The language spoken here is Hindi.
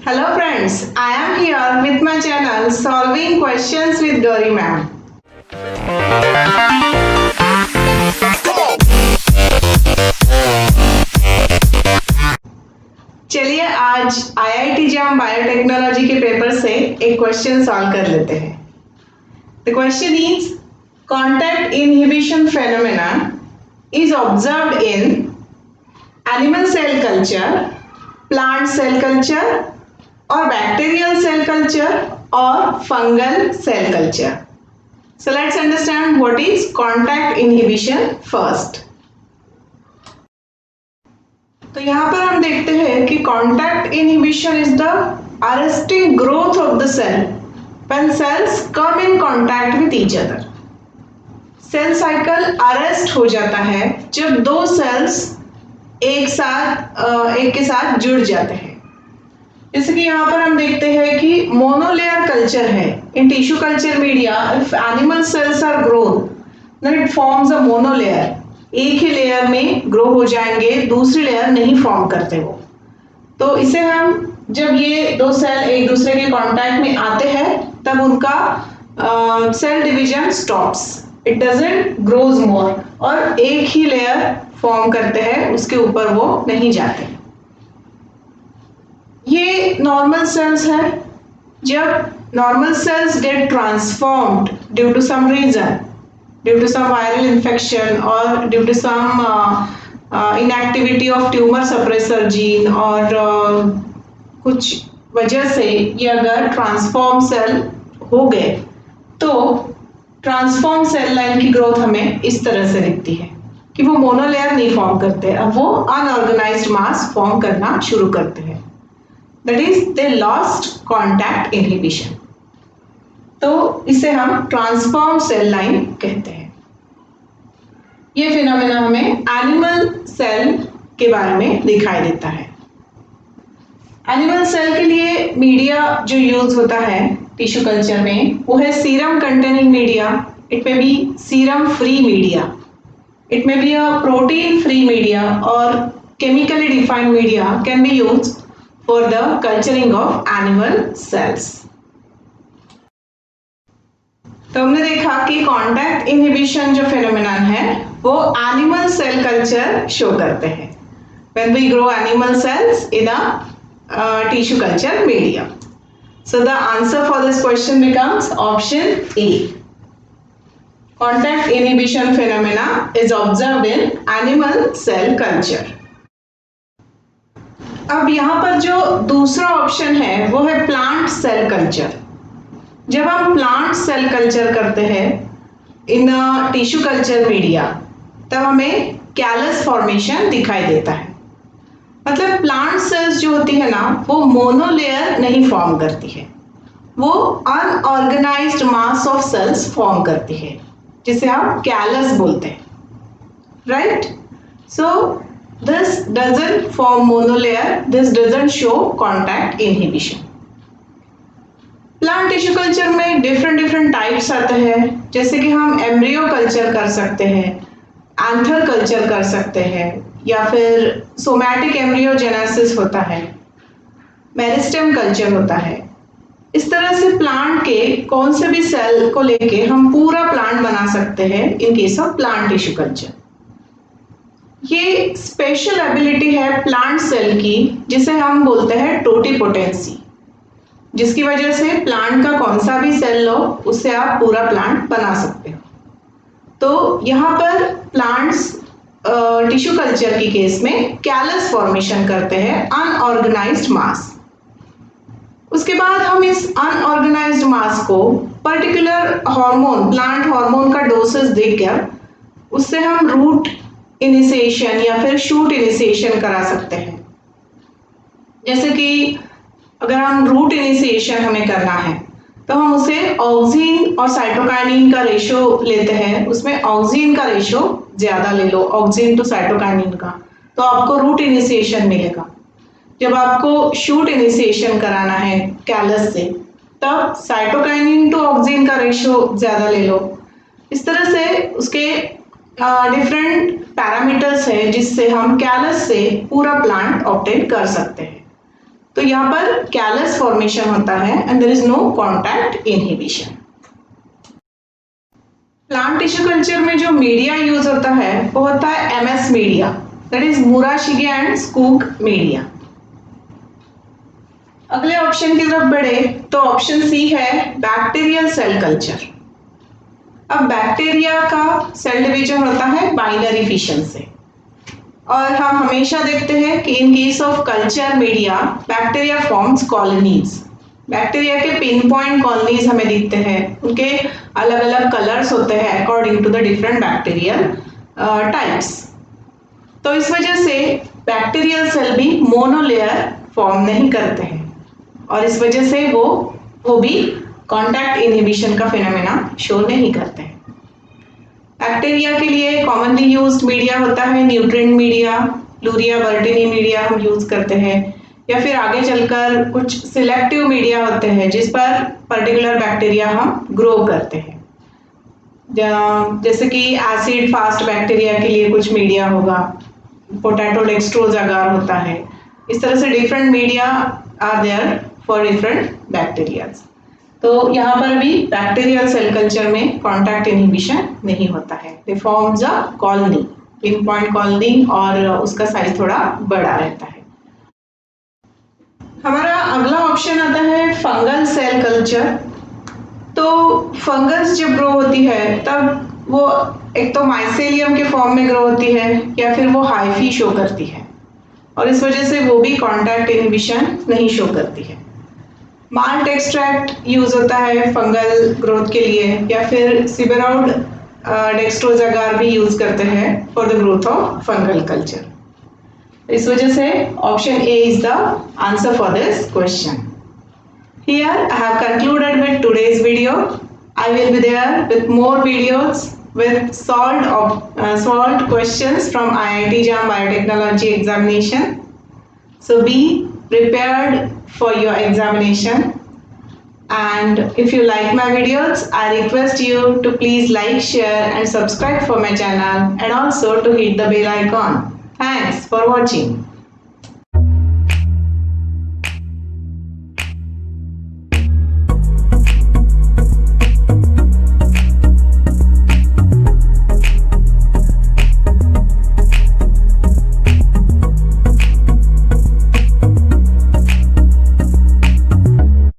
Hello friends, I am here with my channel Solving Questions with Gauri Ma'am. चलिए आज IIT JAM बायोटेक्नोलॉजी के पेपर से एक क्वेश्चन सॉल्व कर लेते हैं. The question is, contact inhibition phenomena is observed in animal cell culture, plant cell culture or bacterial cell culture or fungal cell culture. So let's understand what is contact inhibition first. तो यहाँ पर हम देखते हैं कि contact inhibition is the arresting growth of the cell when cells come in contact with each other. Cell cycle arrest हो जाता है जब दो सेल्स एक के साथ जुड़ जाते हैं. जैसे कि यहाँ पर हम देखते हैं कि मोनोलेयर कल्चर है. In tissue culture media if animal cells are grown then it forms a monolayer. एक ही लेयर में ग्रो हो जाएंगे, दूसरी लेयर नहीं फॉर्म करते वो. तो इसे हम जब ये दो सेल एक दूसरे के कांटेक्ट में आते हैं तब उनका cell division stops, it doesn't grows more, और एक ही लेयर फॉर्म करते हैं, उसके ऊपर वो नहीं जाते. ये नॉर्मल सेल्स है. जब normal cells get transformed due to some reason, due to some viral infection और due to some inactivity of tumour suppressor gene और कुछ वजह से ये अगर ट्रांसफॉर्म सेल हो गए तो ट्रांसफॉर्म सेल लाइन की ग्रोथ हमें इस तरह से दिखती है कि वो मोनोलेयर नहीं फॉर्म करते, अब वो अनऑर्गेनाइज्ड मास फॉर्म करना शुरू करते हैं. That is they lost contact inhibition. तो इसे हम ट्रांसफॉर्म सेल लाइन कहते हैं. ये फिनोमेना हमें एनिमल सेल के बारे में दिखाई देता है. एनिमल सेल के लिए मीडिया जो यूज होता है टिश्यू कल्चर में वो है serum containing media. It may be serum free media, it may be a protein free media और chemically defined media can be used for the culturing of animal cells. तो हमने देखा कि कॉन्टैक्ट इनहिबिशन जो फिनोमेनन है वो एनिमल सेल कल्चर शो करते हैं when we grow animal cells in a tissue culture media. So the answer for this question becomes option A. Contact inhibition phenomena is observed in animal cell culture. अब यहाँ पर जो दूसरा ऑप्शन है वो है प्लांट सेल कल्चर. जब हम प्लांट सेल कल्चर करते हैं इन टिश्यू कल्चर मीडिया तब हमें कैलस फॉर्मेशन दिखाई देता है. मतलब प्लांट सेल्स जो होती है ना वो मोनोलेयर नहीं फॉर्म करती है, वो unorganised mass of cells form करती है जिसे हम कैलस बोलते हैं. Right. So this doesn't form monolayer, this doesn't show contact inhibition. Plant tissue culture में डिफरेंट टाइप्स आते हैं. जैसे कि हम एम्ब्रियो कल्चर कर सकते हैं, एंथर कल्चर कर सकते हैं, या फिर सोमैटिक एम्ब्रियोजेनेसिस होता है, मेरिस्टेम कल्चर होता है. इस तरह से प्लांट के कौन से भी सेल को लेके हम पूरा प्लांट बना सकते हैं इन case of plant tissue culture. ये स्पेशल एबिलिटी है प्लांट सेल की जिसे हम बोलते हैं टोटिपोटेंसी, जिसकी वजह से प्लांट का कौन सा भी सेल लो उससे आप पूरा प्लांट बना सकते हो. तो यहाँ पर प्लांट्स टिश्यू कल्चर की केस में कैलस फॉर्मेशन करते हैं, अनऑर्गेनाइज्ड मास. उसके बाद हम इस अनऑर्गेनाइज्ड मास को पर्टिकुलर हार्मोन, प्लांट हार्मोन का डोसेस देकर उससे हम रूट इनिशिएशन या फिर शूट इनिशिएशन करा सकते हैं. जैसे कि अगर हम रूट इनिशिएशन हमें करना है तो हम उसे ऑक्सिन और साइटोकाइनिन का रेशो लेते हैं. उसमें ऑक्सिन का रेशो ज्यादा ले लो, ऑक्सिन टू साइटोकाइनिन का, तो आपको रूट इनिशिएशन मिलेगा. जब आपको शूट इनिशिएशन कराना है कैलस से तब साइटोकाइनिन टू ऑक्सिन का रेशो ज्यादा ले लो. इस तरह से उसके डिफरेंट पैरामीटर्स है जिससे हम कैलस से पूरा प्लांट ऑब्टेन कर सकते हैं. तो यहाँ पर कैलस फॉर्मेशन होता है and there is no contact inhibition. Plant tissue culture में जो मीडिया यूज होता है वो होता है MS media, that is Murashige and Skoog media. अगले ऑप्शन की तरफ बढ़े तो ऑप्शन सी है बैक्टीरियल सेल कल्चर। अब बैक्टीरिया का सेल डिवीजन होता है बाइनरी फिशन से, और हम हमेशा देखते हैं कि in case of culture media bacteria forms colonies. Bacteria के पिन पॉइंट कॉलोनीज हमें दिखते हैं, उनके अलग अलग कलर्स होते हैं according to the different bacterial types. तो इस वजह से बैक्टीरियल सेल भी मोनोलेयर फॉर्म नहीं करते हैं, और इस वजह से वो भी कॉन्टैक्ट इनहिबिशन का फिनोमेना शो नहीं करते हैं। बैक्टीरिया के लिए कॉमनली यूज्ड मीडिया होता है न्यूट्रिएंट मीडिया, लूरिया बर्टीनी मीडिया हम यूज करते हैं, या फिर आगे चलकर कुछ सिलेक्टिव मीडिया होते हैं जिस पर पर्टिकुलर बैक्टीरिया हम ग्रो करते हैं। जैसे कि एसिड फास्ट बैक्टीरिया के लिए कुछ मीडिया होगा, पोटैटो डेक्स्ट्रोज अगार होता है। इस तरह से different media are there for different bacterias. तो यहाँ पर भी बैक्टीरियल सेल कल्चर में कॉन्टैक्ट इनहिबिशन नहीं होता है, they forms a colony, pin point colony, और उसका साइज थोड़ा बड़ा रहता है। हमारा अगला ऑप्शन आता है फंगल सेल कल्चर। तो फंगस जब ग्रो होती है तब वो एक तो माइसेलियम के फॉर्म में ग्रो होती है या फिर वो हाइफी शो करती है, और इस वजह से वो भी कॉन्टैक्ट इनहिबिशन नहीं शो करती है। माल्ट एक्सट्रैक्ट यूज होता है फंगल ग्रोथ के लिए, या फिर सिबेराउड डेक्स्ट्रोज अगार भी यूज करते हैं for the growth of fungal culture. इस वजह से option A is the answer for this question. Here I have concluded with today's video. I will be there with more videos with solved questions from IIT JAM Biotechnology examination. So be prepared for your examination. And if you like my videos, I request you to please like, share and subscribe for my channel, and also to hit the bell icon. Thanks for watching.